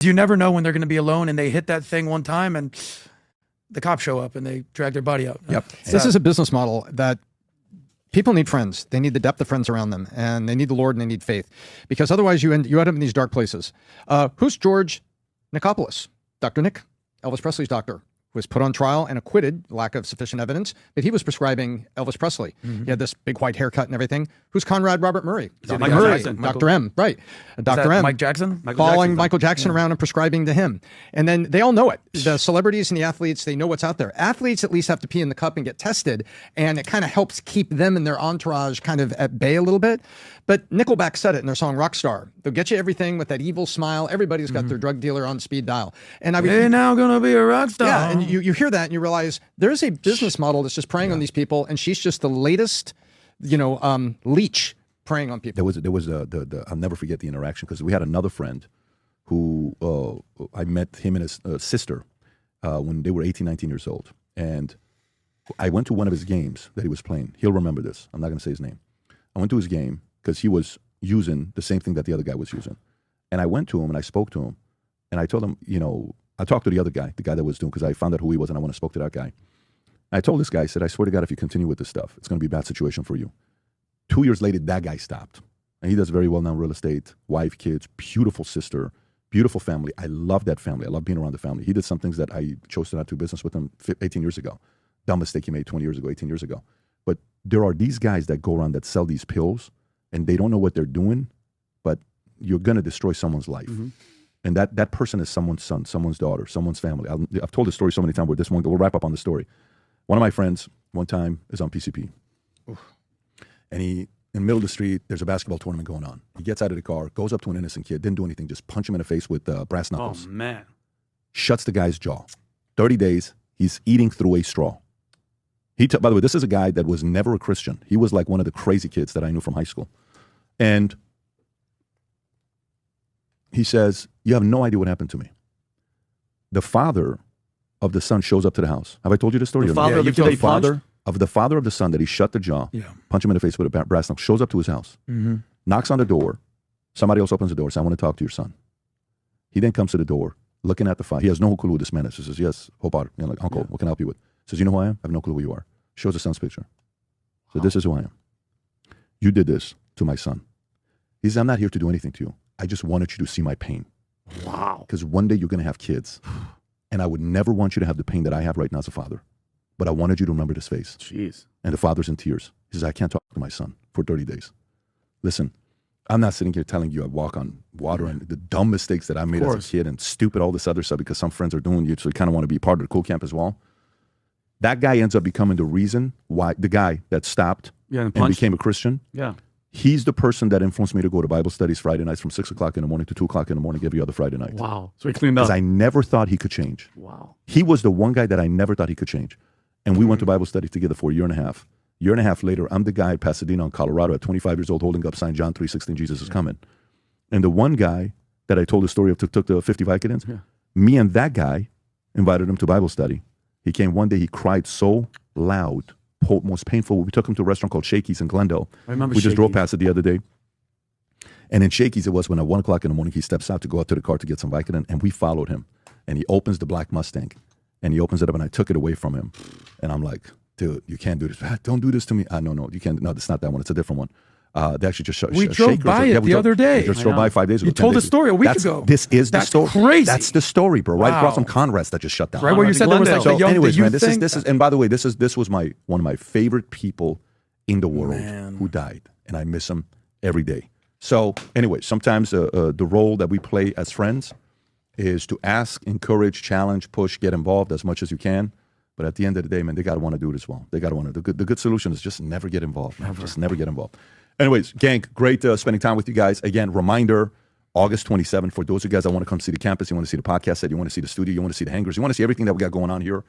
You never know when they're going to be alone, and they hit that thing one time and the cops show up and they drag their body out. Yep. This is a business model that people need friends. They need the depth of friends around them, and they need the Lord, and they need faith, because otherwise you end up in these dark places. Who's George Nicopolis? Dr. Nick, Elvis Presley's doctor, was put on trial and acquitted, lack of sufficient evidence, that he was prescribing Elvis Presley. He had this big white haircut and everything. Who's Conrad Robert Murray? Mike Murray. Dr. M, right. Dr. M. Mike Jackson? Following Michael Jackson around and prescribing to him. And then they all know it. The celebrities and the athletes, they know what's out there. Athletes at least have to pee in the cup and get tested, and it kind of helps keep them and their entourage kind of at bay a little bit. But Nickelback said it in their song Rockstar. They'll get you everything with that evil smile. Everybody's got their drug dealer on speed dial. And I mean, they're now going to be a rock star. Yeah, and you hear that and you realize there's a business model that's just preying on these people, and she's just the latest, leech preying on people. There was I'll never forget the interaction, because we had another friend who I met him and his sister when they were 18, 19 years old. And I went to one of his games that he was playing. He'll remember this. I'm not going to say his name. I went to his game because he was using the same thing that the other guy was using. And I went to him and I spoke to him. And I told him, I talked to the other guy, the guy that was doing, because I found out who he was and I want to spoke to that guy. And I told this guy, I said, I swear to God, if you continue with this stuff, it's going to be a bad situation for you. 2 years later, that guy stopped. And he does very well now in real estate, wife, kids, beautiful sister, beautiful family. I love that family. I love being around the family. He did some things that I chose to not do business with him 18 years ago. Dumb mistake he made 20 years ago, 18 years ago. But there are these guys that go around that sell these pills, and they don't know what they're doing, but you're going to destroy someone's life. And that person is someone's son, someone's daughter, someone's family. I've told this story so many times where this one, we'll wrap up on the story. One of my friends, one time, is on PCP. And in the middle of the street, there's a basketball tournament going on. He gets out of the car, goes up to an innocent kid, didn't do anything, just punch him in the face with brass knuckles. Oh, man. Shuts the guy's jaw. 30 days, he's eating through a straw. By the way, this is a guy that was never a Christian. He was like one of the crazy kids that I knew from high school. And he says, you have no idea what happened to me. The father of the son shows up to the house. Have I told you this story? The father of the son that he shut the jaw, punch him in the face with a brass knuckle, shows up to his house, knocks on the door. Somebody else opens the door, says, I want to talk to your son. He then comes to the door, looking at the father. He has no clue who this man is. He says, yes, Hopar, like, uncle, what can I help you with? He says, you know who I am? I have no clue who you are. Shows the son's picture. So this is who I am. You did this to my son. He says, I'm not here to do anything to you. I just wanted you to see my pain. Wow. Because one day you're going to have kids. And I would never want you to have the pain that I have right now as a father. But I wanted you to remember this face. Jeez. And the father's in tears. He says, I can't talk to my son for 30 days. Listen, I'm not sitting here telling you I walk on water and the dumb mistakes that I made as a kid and stupid, all this other stuff, because some friends are doing you, so you kind of want to be part of the cool camp as well. That guy ends up becoming the reason why, the guy that stopped and became a Christian. Yeah. He's the person that influenced me to go to Bible studies Friday nights from 6 o'clock in the morning to 2 o'clock in the morning every other Friday night. Wow. So he cleaned up. Because I never thought he could change. Wow. He was the one guy that I never thought he could change. And we went to Bible study together for a year and a half. Year and a half later, I'm the guy at Pasadena in Colorado at 25 years old holding up sign John 3:16, Jesus is coming. And the one guy that I told the story of took the 50 Vicodins, me and that guy invited him to Bible study. He came one day, he cried so loud, most painful. We took him to a restaurant called Shakey's in Glendale. I remember We just drove past it the other day. And in Shakey's, it was when at 1 o'clock in the morning, he steps out to go out to the car to get some Vicodin, and we followed him. And he opens the black Mustang, and he opens it up, and I took it away from him. And I'm like, dude, you can't do this. Don't do this to me. No, you can't. No, it's not that one. It's a different one. They actually just shut. We drove by it the other day. We just drove by 5 days ago. You told the story a week ago. This is the story. That's crazy. That's the story, bro. Right across from Conrad's that just shut down. Right where you said there was like so the young. Anyways, man, this is. And by the way, this was one of my favorite people in the world who died, and I miss him every day. So anyway, sometimes the role that we play as friends is to ask, encourage, challenge, push, get involved as much as you can. But at the end of the day, man, they got to want to do it as well. They got to want to. The good solution is just never get involved. Just never get involved. Anyways, gang, great spending time with you guys. Again, reminder, August 27th, for those of you guys that want to come see the campus, you want to see the podcast set, you want to see the studio, you want to see the hangars, you want to see everything that we got going on here.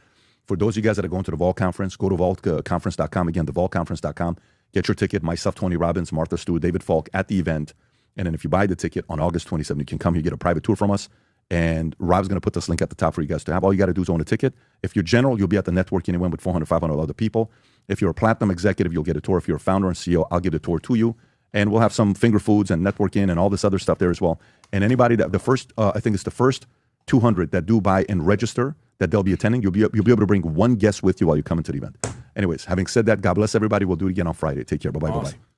For those of you guys that are going to the Vault Conference, go to vaultconference.com. Again, thevaultconference.com. Get your ticket. Myself, Tony Robbins, Martha Stewart, David Falk at the event. And then if you buy the ticket on August 27th, you can come here, get a private tour from us. And Rob's going to put this link at the top for you guys to have. All you got to do is own a ticket. If you're general, you'll be at the networking event with 400, 500 other people. If you're a platinum executive, you'll get a tour. If you're a founder and CEO, I'll give the tour to you. And we'll have some finger foods and networking and all this other stuff there as well. And anybody that I think it's the first 200 that do buy and register that they'll be attending, you'll be able to bring one guest with you while you come into the event. Anyways, having said that, God bless everybody. We'll do it again on Friday. Take care. Bye-bye. Awesome. Bye-bye.